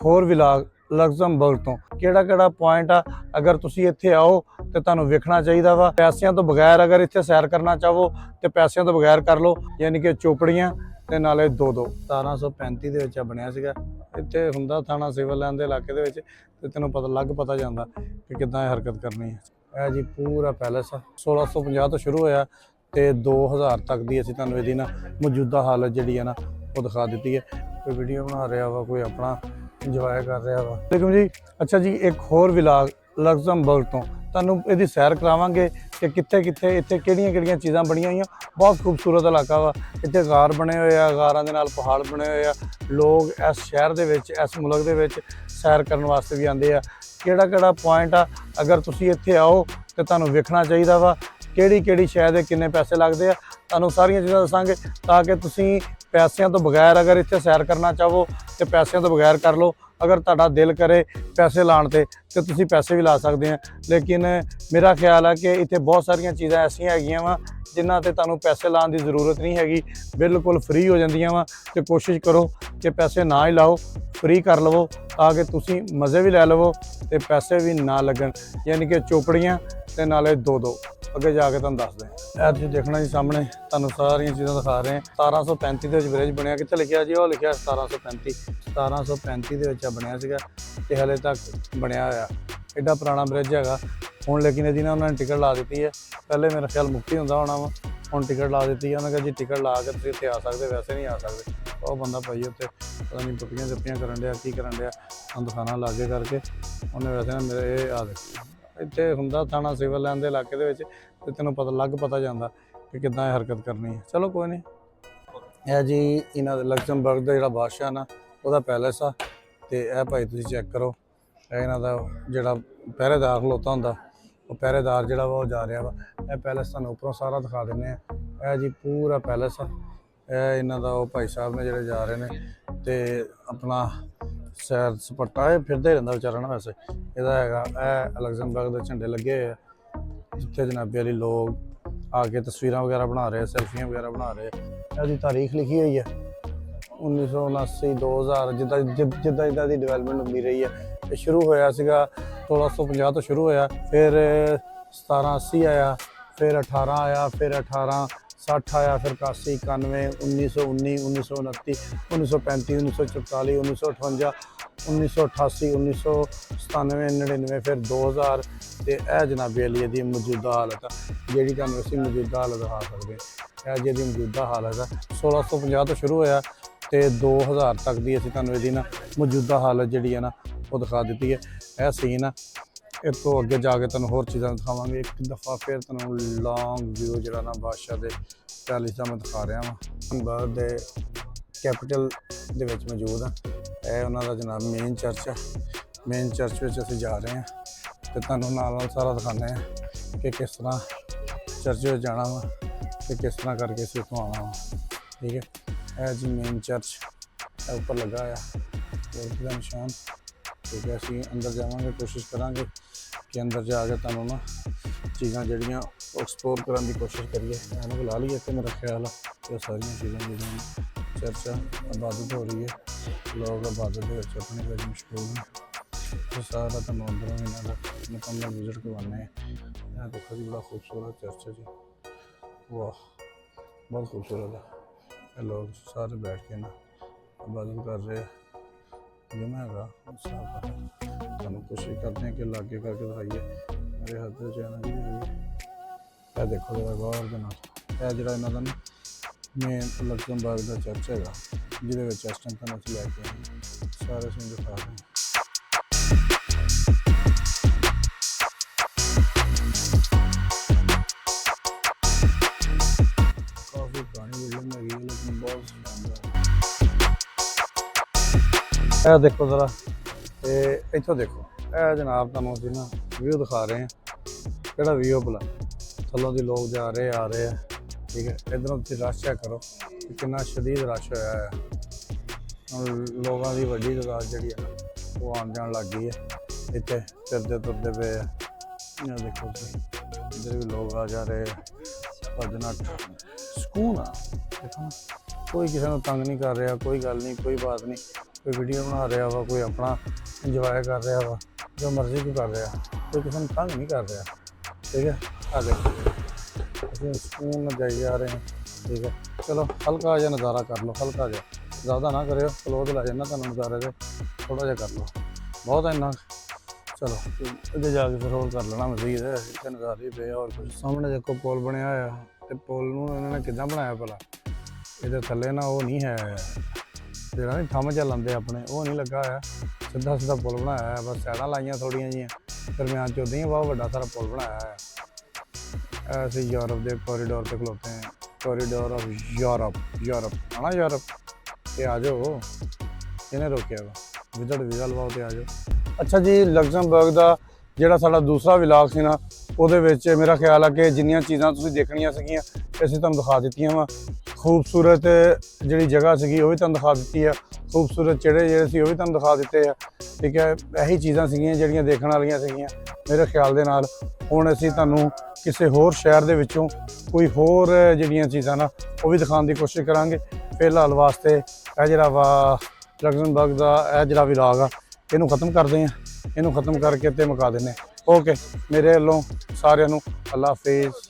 ਹੋਰ ਵਿਲਾਗ ਲਗਜ਼ਮਬਰਗ ਤੋਂ ਕਿਹੜਾ ਪੁਆਇੰਟ ਆ। ਅਗਰ ਤੁਸੀਂ ਇੱਥੇ ਆਓ ਤੇ ਤੁਹਾਨੂੰ ਵੇਖਣਾ ਚਾਹੀਦਾ ਵਾ। ਪੈਸਿਆਂ ਤੋਂ ਬਗੈਰ ਅਗਰ ਇੱਥੇ ਸੈਰ ਕਰਨਾ ਚਾਹੋ ਤੇ ਪੈਸਿਆਂ ਤੋਂ ਬਗੈਰ ਕਰ ਲਓ, ਯਾਨੀ ਕਿ ਚੋਪੜੀਆਂ ਤੇ ਨਾਲੇ 2-2 1735 ਦੇ ਵਿੱਚ ਬਣਿਆ ਸੀਗਾ। ਇੱਥੇ ਹੁੰਦਾ ਥਾਣਾ ਸਿਵਲ ਲਾਈਨ ਦੇ ਇਲਾਕੇ ਦੇ ਵਿੱਚ, ਤੇ ਤੈਨੂੰ ਪਤਾ ਜਾਂਦਾ ਕਿ ਕਿੱਦਾਂ ਇਹ ਹਰਕਤ ਕਰਨੀ ਹੈ। ਇਹ ਜੀ ਪੂਰਾ ਪੈਲੇਸ ਆ, 1650 ਤੋਂ ਸ਼ੁਰੂ ਹੋਇਆ ਤੇ 2000 ਤੱਕ ਦੀ ਅਸੀਂ ਤੁਹਾਨੂੰ ਇਹਦੀ ਨਾ ਮੌਜੂਦਾ ਹਾਲਤ ਜਿਹੜੀ ਹੈ ਨਾ ਉਹ ਦਿਖਾ ਦਿੱਤੀ ਹੈ। ਕੋਈ ਵੀਡੀਓ ਬਣਾ ਰਿਹਾ ਵਾ, ਕੋਈ ਆਪਣਾ ਇੰਜੋਏ ਕਰ ਰਿਹਾ ਵਾ। ਲੇਕਿਨ ਜੀ ਅੱਛਾ ਜੀ, ਇੱਕ ਹੋਰ ਵਿਲਾਗ ਲਗਜ਼ਮਬਰਗ ਤੋਂ ਤੁਹਾਨੂੰ ਇਹਦੀ ਸੈਰ ਕਰਾਵਾਂਗੇ ਕਿ ਕਿੱਥੇ ਇੱਥੇ ਕਿਹੜੀਆਂ ਚੀਜ਼ਾਂ ਬਣੀਆਂ ਹੋਈਆਂ। ਬਹੁਤ ਖੂਬਸੂਰਤ ਇਲਾਕਾ ਵਾ। ਇੱਥੇ ਗਾਰ ਬਣੇ ਹੋਏ ਆ, ਗਾਰਾਂ ਦੇ ਨਾਲ ਪਹਾੜ ਬਣੇ ਹੋਏ ਆ। ਲੋਕ ਇਸ ਸ਼ਹਿਰ ਦੇ ਵਿੱਚ, ਇਸ ਮੁਲਕ ਦੇ ਵਿੱਚ ਸੈਰ ਕਰਨ ਵਾਸਤੇ ਵੀ ਆਉਂਦੇ ਆ। ਕਿਹੜਾ ਪੁਆਇੰਟ ਆ। ਅਗਰ ਤੁਸੀਂ ਇੱਥੇ ਆਓ ਤੇ ਤੁਹਾਨੂੰ ਵੇਖਣਾ ਚਾਹੀਦਾ ਵਾ ਕਿਹੜੀ ਸ਼ਹਿਰ ਦੇ ਕਿੰਨੇ ਪੈਸੇ ਲੱਗਦੇ ਆ। ਤੁਹਾਨੂੰ ਸਾਰੀਆਂ ਚੀਜ਼ਾਂ ਦੱਸਾਂਗੇ ਤਾਂ ਕਿ ਤੁਸੀਂ ਪੈਸਿਆਂ ਤੋਂ ਬਗੈਰ ਅਗਰ ਇੱਥੇ ਸੈਰ ਕਰਨਾ ਚਾਹੋ ਤੇ ਪੈਸਿਆਂ ਤੋਂ ਬਗੈਰ ਕਰ ਲਓ। ਅਗਰ ਤੁਹਾਡਾ ਦਿਲ ਕਰੇ ਪੈਸੇ ਲਾਉਣ ਤੇ ਤੁਸੀਂ ਪੈਸੇ ਵੀ ਲਾ ਸਕਦੇ ਆ। ਲੇਕਿਨ ਮੇਰਾ ਖਿਆਲ ਆ ਕਿ ਇੱਥੇ ਬਹੁਤ ਸਾਰੀਆਂ ਚੀਜ਼ਾਂ ਐਸੀਆਂ ਹੈਗੀਆਂ ਵਾ ਜਿਨ੍ਹਾਂ ਤੇ ਤੁਹਾਨੂੰ ਪੈਸੇ ਲਾਉਣ ਦੀ ਜ਼ਰੂਰਤ ਨਹੀਂ ਹੈਗੀ, ਬਿਲਕੁਲ ਫ੍ਰੀ ਹੋ ਜਾਂਦੀਆਂ ਵਾ। ਤੇ ਕੋਸ਼ਿਸ਼ ਕਰੋ ਕਿ ਪੈਸੇ ਨਾ ਹੀ ਲਾਓ, ਫ੍ਰੀ ਕਰ ਲਵੋ ਤਾਂ ਕਿ ਤੁਸੀਂ ਮਜ਼ੇ ਵੀ ਲੈ ਲਵੋ ਤੇ ਪੈਸੇ ਵੀ ਨਾ ਲੱਗਣ, ਯਾਨੀ ਕਿ ਚੋਪੜੀਆਂ ਤੇ ਨਾਲੇ 2-2। ਅੱਗੇ ਜਾ ਕੇ ਤੁਹਾਨੂੰ ਦੱਸਦੇ ਹਾਂ। ਤੁਸੀਂ ਦੇਖਣਾ ਜੀ ਸਾਹਮਣੇ ਤੁਹਾਨੂੰ ਸਾਰੀਆਂ ਚੀਜ਼ਾਂ ਦਿਖਾ ਰਹੇ ਹਾਂ। 1735 ਦੇ ਵਿੱਚ ਬ੍ਰਿਜ ਬਣਿਆ। ਕਿੱਥੇ ਲਿਖਿਆ ਜੀ? ਉਹ ਲਿਖਿਆ 1735 ਦੇ ਵਿੱਚ ਬਣਿਆ ਸੀਗਾ ਤੇ ਹਲੇ ਤੱਕ ਬਣਿਆ ਹੋਇਆ। ਐਡਾ ਪੁਰਾਣਾ ਬ੍ਰਿਜ ਹੈਗਾ ਹੁਣ, ਲੇਕਿਨ ਇਹਦੀ ਨਾ ਉਹਨਾਂ ਨੇ ਟਿਕਟ ਲਾ ਦਿੱਤੀ ਹੈ। ਪਹਿਲੇ ਮੇਰਾ ਖਿਆਲ ਮੁਕਤੀ ਹੁੰਦਾ ਹੋਣਾ ਵਾ, ਹੁਣ ਟਿਕਟ ਲਾ ਦਿੱਤੀ ਹੈ। ਉਹਨਾਂ ਕਿਹਾ ਜੀ ਟਿਕਟ ਲਾ ਕੇ ਤੁਸੀਂ ਇੱਥੇ ਆ ਸਕਦੇ, ਵੈਸੇ ਨਹੀਂ ਆ ਸਕਦੇ। ਉਹ ਬੰਦਾ ਭਾਈ ਉੱਥੇ ਪਤਾ ਨਹੀਂ ਟੁੱਪੀਆਂ ਜੱਪੀਆਂ ਕਰਨ ਡਿਆ, ਕੀ ਕਰਨ ਡਿਆ, ਤੁਹਾਨੂੰ ਦਿਖਾਣਾ ਲਾਗੇ ਕਰਕੇ। ਉਹਨੇ ਵੈਸੇ ਨਾ ਮੇਰੇ ਇਹ ਆ ਦੇਖੋ, ਇੱਥੇ ਹੁੰਦਾ ਥਾਣਾ ਸਿਵਲ ਲਾਈਨ ਦੇ ਇਲਾਕੇ ਦੇ ਵਿੱਚ, ਤੇ ਤੈਨੂੰ ਪਤਾ ਜਾਂਦਾ ਕਿ ਕਿੱਦਾਂ ਇਹ ਹਰਕਤ ਕਰਨੀ ਹੈ। ਚਲੋ ਕੋਈ ਨਹੀਂ। ਇਹ ਜੀ ਇਹਨਾਂ ਦੇ ਲਗਜ਼ਮਬਰਗ ਦਾ ਜਿਹੜਾ ਬਾਦਸ਼ਾਹ ਨਾ ਉਹਦਾ ਪੈਲੇਸ ਆ। ਤੇ ਇਹ ਭਾਈ ਤੁਸੀਂ ਚੈੱਕ ਕਰੋ, ਇਹ ਇਹਨਾਂ ਦਾ ਜਿਹੜਾ ਪਹਿਰੇਦਾਰ ਖਲੋਤਾ ਹੁੰਦਾ, ਉਹ ਪਹਿਰੇਦਾਰ ਜਿਹੜਾ ਵਾ ਉਹ ਜਾ ਰਿਹਾ ਵਾ। ਇਹ ਪੈਲੇਸ ਤੁਹਾਨੂੰ ਉੱਪਰੋਂ ਸਾਰਾ ਦਿਖਾ ਦਿੰਦੇ ਆ। ਇਹ ਜੀ ਪੂਰਾ ਪੈਲੇਸ ਆ। ਇਹ ਇਹਨਾਂ ਦਾ ਉਹ ਭਾਈ ਸਾਹਿਬ ਨੇ ਜਿਹੜੇ ਜਾ ਰਹੇ ਨੇ ਤੇ ਆਪਣਾ ਸੈਰ ਸਪਾਟਾ ਇਹ ਫਿਰਦਾ ਹੀ ਰਹਿੰਦਾ ਵਿਚਾਰਾ ਨਾ। ਵੈਸੇ ਇਹਦਾ ਹੈਗਾ ਇਹ ਲਗਜ਼ਮਬਰਗ ਦੇ ਝੰਡੇ ਲੱਗੇ ਹੋਏ ਆ, ਜਿੱਥੇ ਜਨਾਬੇ ਵਾਲੀ ਲੋਕ ਆ ਕੇ ਤਸਵੀਰਾਂ ਵਗੈਰਾ ਬਣਾ ਰਹੇ, ਸੈਲਫੀਆਂ ਵਗੈਰਾ ਬਣਾ ਰਹੇ। ਇਹਦੀ ਤਾਰੀਖ ਲਿਖੀ ਹੋਈ ਹੈ 1979 2000, ਜਿੱਦਾਂ ਦੀ ਡਿਵੈਲਪਮੈਂਟ ਹੁੰਦੀ ਰਹੀ ਹੈ। ਇਹ ਸ਼ੁਰੂ ਹੋਇਆ ਸੀਗਾ 1650 ਤੋਂ ਸ਼ੁਰੂ ਹੋਇਆ, ਫਿਰ 1780 ਆਇਆ, ਫਿਰ 18 ਆਇਆ, ਫਿਰ 1860 ਆਇਆ, ਫਿਰ 81 91 1919 1929 1935 1944 1958 1988 1997 99 ਫਿਰ 2000। ਤੇ ਇਹ ਜਨਾਬੇ ਵਾਲੀ ਇਹਦੀ ਮੌਜੂਦਾ ਹਾਲਤ ਆ, ਜਿਹੜੀ ਤੁਹਾਨੂੰ ਅਸੀਂ ਮੌਜੂਦਾ ਹਾਲਤ ਦਿਖਾ ਸਕਦੇ ਹਾਂ। ਇਹ ਜਿਹਦੀ ਮੌਜੂਦਾ ਹਾਲਤ ਆ 1650 ਤੋਂ ਸ਼ੁਰੂ ਹੋਇਆ ਤੇ 2000 ਤੱਕ ਦੀ ਅਸੀਂ ਤੁਹਾਨੂੰ ਇਹਦੀ ਨਾ ਮੌਜੂਦਾ ਹਾਲਤ ਜਿਹੜੀ ਹੈ ਨਾ ਉਹ ਦਿਖਾ ਦਿੱਤੀ ਹੈ। ਇਹ ਸੀਨ ਆ। ਇਸ ਤੋਂ ਅੱਗੇ ਜਾ ਕੇ ਤੁਹਾਨੂੰ ਹੋਰ ਚੀਜ਼ਾਂ ਦਿਖਾਵਾਂਗੇ। ਇੱਕ ਦਫਾ ਫਿਰ ਤੁਹਾਨੂੰ ਲੌਂਗ ਵਿਊ ਜਿਹੜਾ ਨਾ ਬਾਦਸ਼ਾਹ ਦੇ ਪੈਲੇਸ ਦਾ ਮੈਂ ਦਿਖਾ ਰਿਹਾ ਵਾਂ। ਭਾਰਤ ਦੇ ਕੈਪੀਟਲ ਦੇ ਵਿੱਚ ਮੌਜੂਦ ਆ। ਇਹ ਉਹਨਾਂ ਦਾ ਜਨਾਬ ਮੇਨ ਚਰਚ ਆ। ਮੇਨ ਚਰਚ ਵਿੱਚ ਅਸੀਂ ਜਾ ਰਹੇ ਹਾਂ ਤੇ ਤੁਹਾਨੂੰ ਨਾਲ ਸਾਰਾ ਦਿਖਾਉਂਦੇ ਹਾਂ ਕਿ ਕਿਸ ਤਰ੍ਹਾਂ ਚਰਚ ਵਿੱਚ ਜਾਣਾ ਵਾ ਤੇ ਕਿਸ ਤਰ੍ਹਾਂ ਕਰਕੇ ਅਸੀਂ ਉੱਥੋਂ ਆਉਣਾ ਵਾ। ਠੀਕ ਹੈ, ਇਹ ਜੀ ਮੇਨ ਚਰਚ ਉੱਪਰ ਲੱਗਾ ਹੋਇਆ ਦਾ ਨਿਸ਼ਾਨ। ਠੀਕ ਹੈ, ਅਸੀਂ ਅੰਦਰ ਜਾਵਾਂਗੇ, ਕੋਸ਼ਿਸ਼ ਕਰਾਂਗੇ ਕਿ ਅੰਦਰ ਜਾ ਕੇ ਤੁਹਾਨੂੰ ਨਾ ਚੀਜ਼ਾਂ ਜਿਹੜੀਆਂ ਐਕਸਪਲੋਰ ਕਰਨ ਦੀ ਕੋਸ਼ਿਸ਼ ਕਰੀਏ। ਇਹਨੂੰ ਬੁਲਾ ਲਈਏ ਤੇ ਮੇਰਾ ਖਿਆਲ ਆ ਕਿ ਸਾਰੀਆਂ ਚੀਜ਼ਾਂ ਜਿਹੜੀਆਂ ਚਰਚਾ ਇਬਾਦਤ ਹੋ ਰਹੀ ਹੈ, ਲੋਕ ਇਬਾਦਤ ਦੇ ਵਿੱਚ ਆਪਣੇ ਵਿੱਚ ਮਸ਼ਗੂਲ ਨੇ। ਇਹ ਸਾਰਾ ਤੁਹਾਨੂੰ ਅੰਦਰੋਂ ਇਹਨਾਂ ਦਾ ਮੁਕੰਮਲ ਵਿਜ਼ਿਟ ਕਰਵਾਉਂਦੇ ਹਾਂ। ਇਹ ਦੇਖੋ ਜੀ, ਬੜਾ ਖੂਬਸੂਰਤ ਚਰਚ ਹੈ ਜੀ। ਵਾਹ, ਬਹੁਤ ਖੂਬਸੂਰਤ ਹੈ। ਇਹ ਲੋਕ ਸਾਰੇ ਬੈਠ ਕੇ ਨਾ ਇਬਾਦਤ ਕਰ ਰਹੇ ਆ। ਜਿਵੇਂ ਹੈਗਾ ਤੁਹਾਨੂੰ ਕੋਸ਼ਿਸ਼ ਕਰਦੇ ਹਾਂ ਕਿ ਲਾਗੇ ਕਰਕੇ ਦਿਖਾਈਏ। ਮੇਰੇ ਹੱਥ ਵਿੱਚ ਆਣਾ ਜੀ ਇਹ ਦੇਖੋ ਜਰਾ ਗੌਰ ਦੇ ਨਾਲ। ਇਹ ਜਿਹੜਾ ਇਹਨਾਂ ਦਾ ਮੇਨ ਲਗਜ਼ਮਬਰਗ ਦਾ ਚਰਚ ਹੈਗਾ, ਜਿਹਦੇ ਵਿੱਚ ਇਸ ਟਾਈਮ ਤੁਹਾਨੂੰ ਅਸੀਂ ਲੈ ਕੇ ਆਏ ਸਾਰੇ ਸੀਨ ਦਿਖਾ ਰਹੇ ਹਾਂ। ਕਾਫੀ ਪੁਰਾਣੀ ਬਿਲਡਿੰਗ ਹੈਗੀ ਹੈ, ਲੇਕਿਨ ਬਹੁਤ ਸ਼ਾਨਦਾਰ। ਇਹ ਦੇਖੋ ਜ਼ਰਾ, ਤੇ ਇੱਥੋਂ ਦੇਖੋ। ਇਹ ਜਨਾਬ ਤੁਹਾਨੂੰ ਅਸੀਂ ਨਾ ਵਿਊ ਦਿਖਾ ਰਹੇ ਹਾਂ। ਕਿਹੜਾ ਵਿਊ ਭਲਾ, ਥੱਲੋਂ ਦੀ ਲੋਕ ਜਾ ਰਹੇ ਆ ਰਹੇ ਆ। ਠੀਕ ਹੈ, ਇੱਧਰੋਂ ਤੁਸੀਂ ਰਸ਼ ਚੈੱਕ ਕਰੋ ਕਿ ਕਿੰਨਾ ਸ਼ਦੀਦ ਰਸ਼ ਹੋਇਆ ਹੈ। ਹੁਣ ਲੋਕਾਂ ਦੀ ਵੱਡੀ ਤਾਦਾਦ ਜਿਹੜੀ ਹੈ ਨਾ ਉਹ ਆਉਣ ਜਾਣ ਲੱਗ ਗਈ ਹੈ। ਇੱਥੇ ਫਿਰਦੇ ਤੁਰਦੇ ਪਏ ਆ। ਇਹ ਦੇਖੋ ਤੁਸੀਂ, ਇੱਧਰ ਵੀ ਲੋਕ ਆ ਜਾ ਰਹੇ ਆ। ਭੱਜਣਾ ਸਕੂਨ ਆ, ਦੇਖੋ ਨਾ, ਕੋਈ ਕਿਸੇ ਨੂੰ ਤੰਗ ਨਹੀਂ ਕਰ ਰਿਹਾ, ਕੋਈ ਗੱਲ ਨਹੀਂ, ਕੋਈ ਬਾਤ ਨਹੀਂ। ਕੋਈ ਵੀਡੀਓ ਬਣਾ ਰਿਹਾ ਵਾ, ਕੋਈ ਆਪਣਾ ਇੰਜੋਏ ਕਰ ਰਿਹਾ ਵਾ, ਜੋ ਮਰਜ਼ੀ ਕੋਈ ਕਰ ਰਿਹਾ, ਕੋਈ ਕਿਸੇ ਨੂੰ ਤੰਗ ਨਹੀਂ ਕਰ ਰਿਹਾ। ਠੀਕ ਹੈ, ਆ ਦੇਖੋ ਅਸੀਂ ਸਕੂਨ ਨਾਲ ਜਾਈ ਜਾ ਰਹੇ ਹਾਂ। ਠੀਕ ਹੈ, ਚਲੋ ਹਲਕਾ ਜਿਹਾ ਨਜ਼ਾਰਾ ਕਰ ਲਓ, ਹਲਕਾ ਜਿਹਾ, ਜ਼ਿਆਦਾ ਨਾ ਕਰਿਓ, ਕਲੋਜ਼ ਲੈ ਜਾਣਾ ਤੁਹਾਨੂੰ ਨਜ਼ਾਰੇ ਦੇ, ਥੋੜ੍ਹਾ ਜਿਹਾ ਕਰ ਲਓ, ਬਹੁਤ ਹੈ ਇੰਨਾ। ਚਲੋ ਅੱਗੇ ਜਾ ਕੇ ਫਿਰ ਹੋਰ ਕਰ ਲੈਣਾ ਮਜ਼ੀਦ, ਇੱਥੇ ਨਜ਼ਾਰੇ ਪਏ ਔਰ ਕੁਝ। ਸਾਹਮਣੇ ਦੇਖੋ ਪੁਲ ਬਣਿਆ ਹੋਇਆ, ਤੇ ਪੁਲ ਨੂੰ ਇਹਨਾਂ ਨੇ ਕਿੱਦਾਂ ਬਣਾਇਆ ਭਲਾ, ਇਹਦੇ ਥੱਲੇ ਨਾ ਉਹ ਨਹੀਂ ਹੈ ਜਿਹੜਾ ਨਹੀਂ ਥੰਮ ਚੱਲਦੇ ਆਪਣੇ, ਉਹ ਨਹੀਂ ਲੱਗਾ ਹੋਇਆ, ਸਿੱਧਾ ਸਿੱਧਾ ਪੁਲ ਬਣਾਇਆ ਹੋਇਆ, ਬਸ ਸਾਈਡਾਂ ਲਾਈਆਂ ਥੋੜ੍ਹੀਆਂ ਜਿਹੀਆਂ, ਦਰਮਿਆਨ 'ਚ ਉੱਦਾਂ ਹੀ ਬਹੁਤ ਵੱਡਾ ਸਾਰਾ ਪੁਲ ਬਣਾਇਆ ਹੋਇਆ। ਅਸੀਂ ਯੂਰਪ ਦੇ ਕੋਰੀਡੋਰ 'ਤੇ ਖਲੋਤੇ ਹਾਂ, ਕੋਰੀਡੋਰ ਆਫ ਯੂਰਪ, ਹੈ ਨਾ ਯੂਰਪ। ਤੇ ਆ ਜਾਓ, ਇਹਨੇ ਰੋਕਿਆ ਵਾ, ਵਿਜ਼ਟ ਵੀਜ਼ਾ ਲਵਾਓ ਤੇ ਆ ਜਾਓ। ਅੱਛਾ ਜੀ, ਲਗਜ਼ਮਬਰਗ ਦਾ ਜਿਹੜਾ ਸਾਡਾ ਦੂਸਰਾ ਵਲੌਗ ਸੀ ਨਾ, ਉਹਦੇ ਵਿੱਚ ਮੇਰਾ ਖਿਆਲ ਆ ਕਿ ਜਿੰਨੀਆਂ ਚੀਜ਼ਾਂ ਤੁਸੀਂ ਦੇਖਣੀਆਂ ਸੀਗੀਆਂ ਅਸੀਂ ਤੁਹਾਨੂੰ ਦਿਖਾ ਦਿੱਤੀਆਂ ਵਾ। ਖੂਬਸੂਰਤ ਜਿਹੜੀ ਜਗ੍ਹਾ ਸੀਗੀ ਉਹ ਵੀ ਤੁਹਾਨੂੰ ਦਿਖਾ ਦਿੱਤੀ ਆ, ਖੂਬਸੂਰਤ ਜਿਹੜੇ ਸੀ ਉਹ ਵੀ ਤੁਹਾਨੂੰ ਦਿਖਾ ਦਿੱਤੇ ਆ। ਠੀਕ ਹੈ, ਇਹੀ ਚੀਜ਼ਾਂ ਸੀਗੀਆਂ ਜਿਹੜੀਆਂ ਦੇਖਣ ਵਾਲੀਆਂ ਸੀਗੀਆਂ ਮੇਰੇ ਖਿਆਲ ਦੇ ਨਾਲ। ਹੁਣ ਅਸੀਂ ਤੁਹਾਨੂੰ ਕਿਸੇ ਹੋਰ ਸ਼ਹਿਰ ਦੇ ਵਿੱਚੋਂ ਕੋਈ ਹੋਰ ਜਿਹੜੀਆਂ ਚੀਜ਼ਾਂ ਨਾ ਉਹ ਵੀ ਦਿਖਾਉਣ ਦੀ ਕੋਸ਼ਿਸ਼ ਕਰਾਂਗੇ। ਫਿਲਹਾਲ ਵਾਸਤੇ ਇਹ ਜਿਹੜਾ ਵਾ ਲਗਜ਼ਮਬਰਗ ਦਾ ਇਹ ਜਿਹੜਾ ਵਲੌਗ ਆ ਇਹਨੂੰ ਖਤਮ ਕਰਦੇ ਹਾਂ, ਇਹਨੂੰ ਖਤਮ ਕਰਕੇ ਤੇ ਮੁਕਾ ਦਿੰਦੇ। ਓਕੇ, ਮੇਰੇ ਵੱਲੋਂ ਸਾਰਿਆਂ ਨੂੰ ਅੱਲਾ ਹਾਫਿਜ਼।